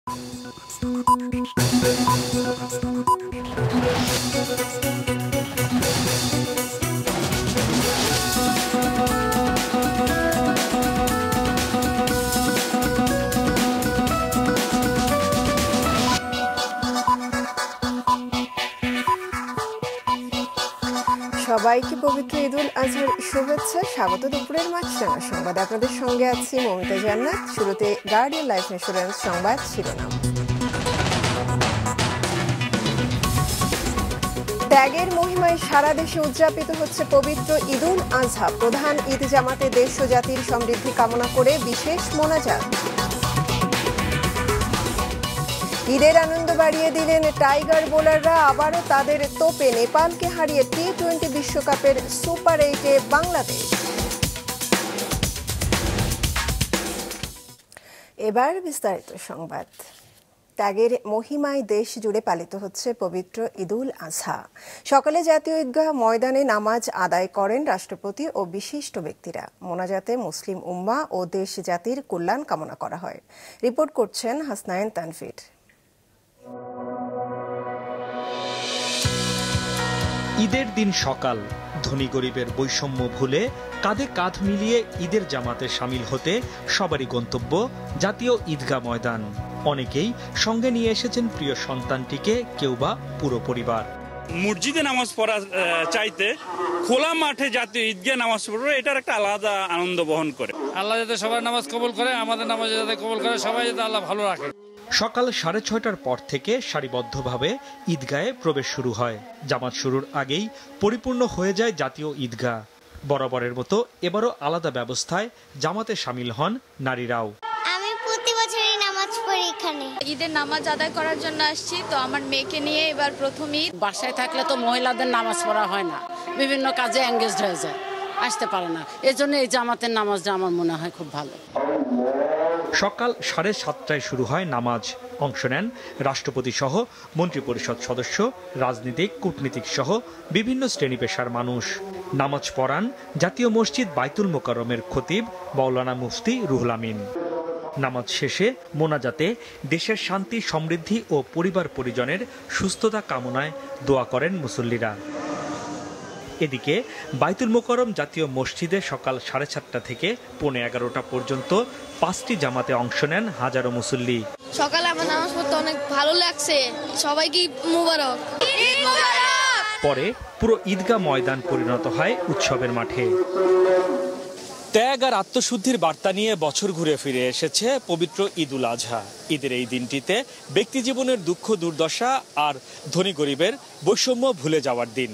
সবাইকে পবিত্র ঈদুল আজহার শুভেচ্ছা। স্বাগত দুপুরের মাছরাঙা সংবাদ। আপনাদের সঙ্গে আছি মমিতা জান্নাত। শুরুতে গার্ডিয়ান লাইফ ইন্স্যুরেন্স সংবাদ শিরোনাম। ত্যাগের মহিমায় সারা দেশে উদযাপিত হচ্ছে পবিত্র ঈদুল আজহা। প্রধান ঈদ জামাতে দেশ ও জাতির সমৃদ্ধি কামনা করে বিশেষ মোনাজাত। ঈদের আনন্দ বাড়িয়ে দিলেন টাইগার বোলাররা। আবারও তাদের তোপে নেপালকে হারিয়ে টি-20 বিশ্বকাপের সুপার 8-এ বাংলাদেশ। এবার বিস্তারিত সংবাদ। ত্যাগের মহিমায় দেশ জুড়ে পালিত হচ্ছে পবিত্র ঈদুল আজহা। সকালে জাতীয় ঈদগাহ ময়দানে নামাজ আদায় করেন রাষ্ট্রপতি ও বিশিষ্ট ব্যক্তিরা। মোনাজাতে মুসলিম উম্মাহ ও দেশ জাতির কল্যাণ কামনা করা হয়। রিপোর্ট করছেন হাসনাইন তানভীর। ঈদের দিন সকাল, ধনী গরিবের বৈষম্য ভুলে কাঁধে কাঁধ মিলিয়ে ঈদের জামাতে সামিল হতে সবারই গন্তব্য জাতীয় ঈদগাহ ময়দান। অনেকেই সঙ্গে নিয়ে এসেছেন প্রিয় সন্তানটিকে, কেউ বা পুরো পরিবার। মসজিদে নামাজ পড়া চাইতে খোলা মাঠে জাতীয় ঈদগাহ নামাজ পড়বে, এটার একটা আলাদা আনন্দ বহন করে। আল্লাহ যাতে সবার নামাজ কবুল করে, আমাদের নামাজ যাতে কবুল করে, সবাই যাতে আল্লাহ ভালো রাখে। সকাল 6:30টার পর থেকে সারিবদ্ধভাবে ঈদগাহে প্রবেশ শুরু হয়। জামাত শুরুর আগেই পরিপূর্ণ হয়ে যায় জাতীয় ঈদগাহ। বরাবরের মতো এবারও আলাদা ব্যবস্থায় জামাতে সামিল হন নারীরাও। আমি প্রতি বছরই নামাজ পড়ি এখানে। ঈদের নামাজ আদায় করার জন্য আসছি, তো আমার মেয়েকে নিয়ে এবার প্রথম ঈদ। বাসায় থাকলে তো মহিলাদের নামাজ পড়া হয় না, বিভিন্ন কাজে এঙ্গেজড হয়ে যায়, আসতে পারে না। এজন্য এই জামাতের নামাজটা আমার মনে হয় খুব ভালো। সকাল 7:30টায় শুরু হয় নামাজ। অংশ নেন রাষ্ট্রপতি সহ মন্ত্রিপরিষদ সদস্য, রাজনীতিক, কূটনীতিক সহ বিভিন্ন শ্রেণী পেশার মানুষ। নামাজ পড়ান জাতীয় মসজিদ বাইতুল মোকাররমের খতিব মাওলানা মুফতি রুহুল আমিন। নামাজ শেষে মোনাজাতে দেশের শান্তি, সমৃদ্ধি ও পরিবার পরিজনের সুস্থতা কামনায় দোয়া করেন মুসল্লিরা। এদিকে বাইতুল মোকাররম জাতীয় মসজিদে সকাল 7:30টা থেকে 11:15টা পর্যন্ত 5টি জামাতে অংশ নেন হাজারো মুসল্লি। সকালে আমার নামাজ পড়তে অনেক ভালো লাগছে, সবাইকে মুবারক। পরে পুরো ঈদগাহ ময়দান পরিণত হয় উৎসবের মাঠে। ত্যাগ আর আত্মশুদ্ধির বার্তা নিয়ে বছর ঘুরে ফিরে এসেছে পবিত্র ঈদুল আজহা। ঈদের এই দিনটিতে ব্যক্তি জীবনের দুঃখ দুর্দশা আর ধনী গরিবের বৈষম্য ভুলে যাওয়ার দিন।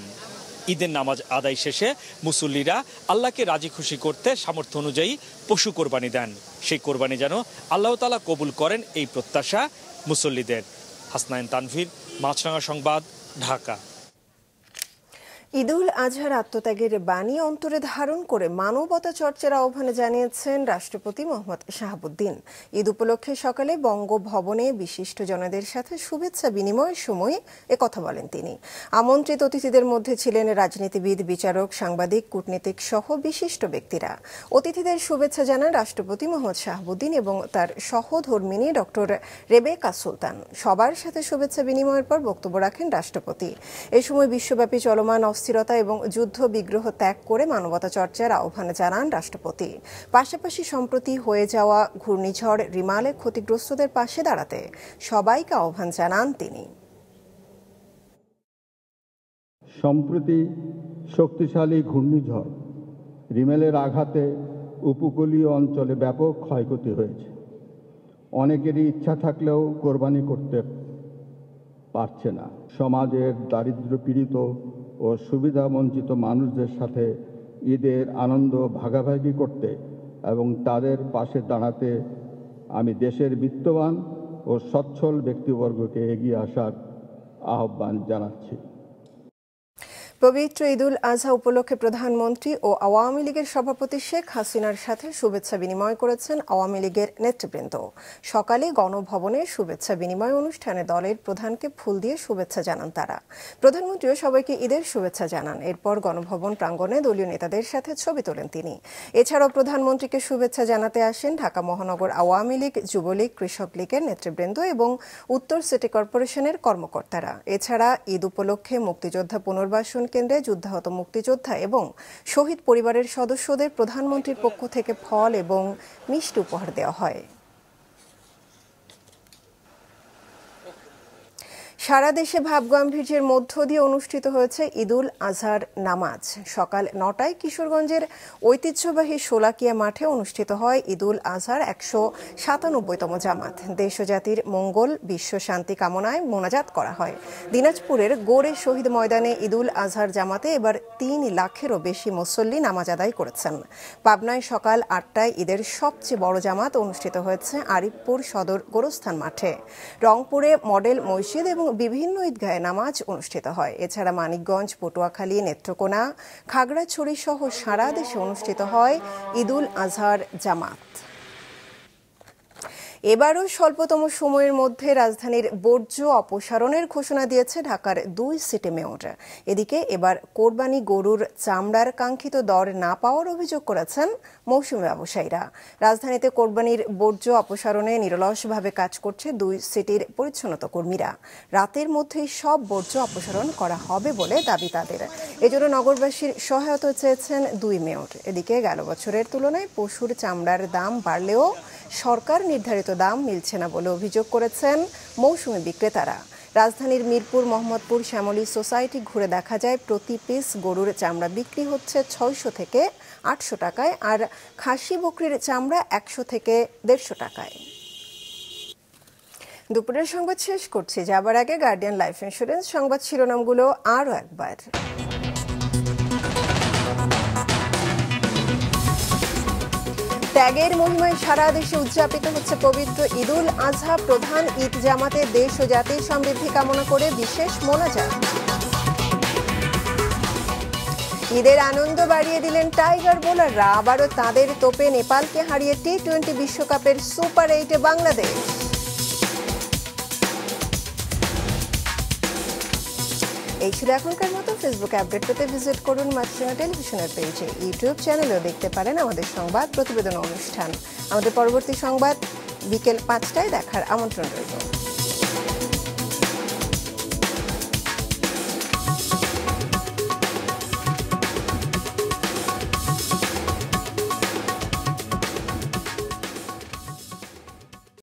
ঈদের নামাজ আদায় শেষে মুসল্লিরা আল্লাহকে রাজি খুশি করতে সামর্থ্য অনুযায়ী পশু কোরবানি দেন। সেই কোরবানি যেন আল্লাহ তাআলা কবুল করেন, এই প্রত্যাশা মুসল্লিদের। হাসনাইন তানভীর, মাছরাঙা সংবাদ, ঢাকা। ঈদুল আজহার আত্মত্যাগের বাণী অন্তরে ধারণ করে মানবতা চর্চার আহ্বানে জানিয়েছেন রাষ্ট্রপতি মোহাম্মদ শাহাবুদ্দিন। ঈদ উপলক্ষে সকালে বঙ্গভবনে বিশিষ্ট জনদের সাথে শুভেচ্ছা বিনিময়ের সময় একথা বলেন তিনি। আমন্ত্রিত অতিথিদের মধ্যে ছিলেন রাজনীতিবিদ, বিচারক, সাংবাদিক, কূটনীতিক সহ বিশিষ্ট ব্যক্তিরা। অতিথিদের শুভেচ্ছা জানান রাষ্ট্রপতি মোহাম্মদ শাহাবুদ্দিন এবং তার সহধর্মিণী ডক্টর রেবেকা সুলতান। সবার সাথে শুভেচ্ছা বিনিময়ের পর বক্তব্য রাখেন রাষ্ট্রপতি। এ সময় বিশ্বব্যাপী চলমান অস্থিরতা এবং যুদ্ধ বিগ্রহ ত্যাগ করে মানবতা চর্চার আহ্বান জানান রাষ্ট্রপতি। পাশাপাশি সম্প্রতি হয়ে যাওয়া ঘূর্ণিঝড় রিমালে ক্ষতিগ্রস্তদের পাশে দাঁড়াতে সবাইকে আহ্বান জানান তিনি। সম্প্রতি শক্তিশালী ঘূর্ণিঝড় রিমেলের আঘাতে উপকূলীয় অঞ্চলে ব্যাপক ক্ষয়ক্ষতি হয়েছে। অনেকেরই ইচ্ছা থাকলেও কোরবানি করতে পারছে না। সমাজের দারিদ্র্য পীড়িত ও সুবিধা বঞ্চিত মানুষদের সাথে ঈদের আনন্দ ভাগাভাগি করতে এবং তাদের পাশে দাঁড়াতে আমি দেশের বিত্তবান ও সচ্ছল ব্যক্তিবর্গকে এগিয়ে আসার আহ্বান জানাচ্ছি। পবিত্র ঈদুল আজহা উপলক্ষে প্রধানমন্ত্রী ও আওয়ামী লীগের সভাপতি শেখ হাসিনার সাথে শুভেচ্ছা বিনিময় করেছেন আওয়ামী লীগের নেতৃবৃন্দ। সকালে গণভবনে শুভেচ্ছা বিনিময় অনুষ্ঠানে দলের প্রধানকে ফুল দিয়ে শুভেচ্ছা জানান তারা। প্রধানমন্ত্রীও সবাইকে ঈদের শুভেচ্ছা জানান। এরপর গণভবন প্রাঙ্গণে দলীয় নেতাদের সাথে ছবি তোলেন তিনি। এছাড়াও প্রধানমন্ত্রীকে শুভেচ্ছা জানাতে আসেন ঢাকা মহানগর আওয়ামী লীগ, যুবলীগ, কৃষক লীগের নেতৃবৃন্দ এবং উত্তর সিটি কর্পোরেশনের কর্মকর্তারা। এছাড়া ঈদ উপলক্ষে মুক্তিযোদ্ধা পুনর্বাসন কেন্দ্রে যুদ্ধাহত মুক্তিযোদ্ধা এবং শহীদ পরিবারের সদস্যদের প্রধানমন্ত্রীর পক্ষ থেকে ফল এবং মিষ্টি উপহার দেওয়া হয়। সারা দেশে ভাবগাম্ভীর্যের মধ্য দিয়ে অনুষ্ঠিত হয়েছে ঈদুল আজহার নামাজ। সকাল ৯টায় কিশোরগঞ্জের ঐতিহ্যবাহী শোলাকিয়া মাঠে অনুষ্ঠিত হয় ঈদুল আজহার ১৯৭তম জামাত। দেশ ও জাতির মঙ্গল, বিশ্ব শান্তি কামনায় মোনাজাত করা হয়। দিনাজপুরের গোরে শহীদ ময়দানে ঈদুল আজহার জামাতে এবার ৩ লাখেরও বেশি মুসল্লি নামাজ আদায় করেছেন। পাবনায় সকাল ৮টায় ঈদের সবচেয়ে বড় জামাত অনুষ্ঠিত হয়েছে আরিফপুর সদর গোরস্থান মাঠে। রংপুরে মডেল মসজিদ এবং বিভিন্ন ঈদগাহে নামাজ অনুষ্ঠিত হয়। এছাড়া মানিকগঞ্জ, পটুয়াখালী, নেত্রকোনা, খাগড়াছড়ি সহ সারা দেশে অনুষ্ঠিত হয় ঈদুল আজহার জামাত। এবারও স্বল্পতম সময়ের মধ্যে রাজধানীর বর্জ্য অপসারণের ঘোষণা দিয়েছে ঢাকার ২ সিটি মেয়র। এদিকে এবার কোরবানি গরুর চামড়ার কাঙ্ক্ষিত দর না পাওয়ার অভিযোগ করেছেন মৌসুমী ব্যবসায়ীরা। রাজধানীতে কোরবানির বর্জ্য অপসারণে নিরলসভাবে কাজ করছে ২ সিটির পরিচ্ছন্নতা কর্মীরা। রাতের মধ্যেই সব বর্জ্য অপসারণ করা হবে বলে দাবি তাদের। এজন্য নগরবাসীর সহায়তা চেয়েছেন ২ মেয়র। এদিকে গেল বছরের তুলনায় পশুর চামড়ার দাম বাড়লেও সরকার নির্ধারিত দাম মিলছে না বলে অভিযোগ করেছেন মৌসুমী বিক্রেতারা। রাজধানীর মিরপুর, মোহাম্মদপুর, শ্যামলী সোসাইটি ঘুরে দেখা যায় প্রতি পিস গরুর চামড়া বিক্রি হচ্ছে ৬০০ থেকে ৮০০ টাকায়, আর খাসি বকরির চামড়া ১০০ থেকে ১৫০ টাকায়। দুপুরের সংবাদ শেষ করছি। যাবার আগে গার্ডিয়ান লাইফ ইন্স্যুরেন্স সংবাদ শিরোনামগুলো আরও একবার। ত্যাগের মহিমায় সারা দেশে উদযাপিত হচ্ছে পবিত্র ঈদুল আজহা। প্রধান ঈদ জামাতে দেশ ও জাতির সমৃদ্ধি কামনা করে বিশেষ মোনাজাত। ঈদের আনন্দ বাড়িয়ে দিলেন টাইগার বোলাররা। আবারও তাঁদের তোপে নেপালকে হারিয়ে টি-20 বিশ্বকাপের সুপার 8-এ বাংলাদেশ। এই ছিল এখনকার মতো। ফেসবুকে আপডেট পেতে ভিজিট করুন মাছরাঙা টেলিভিশনের পেজে। ইউটিউব চ্যানেলেও দেখতে পারেন আমাদের সংবাদ, প্রতিবেদন, অনুষ্ঠান। আমাদের পরবর্তী সংবাদ বিকেল 5টায় দেখার আমন্ত্রণ রইল।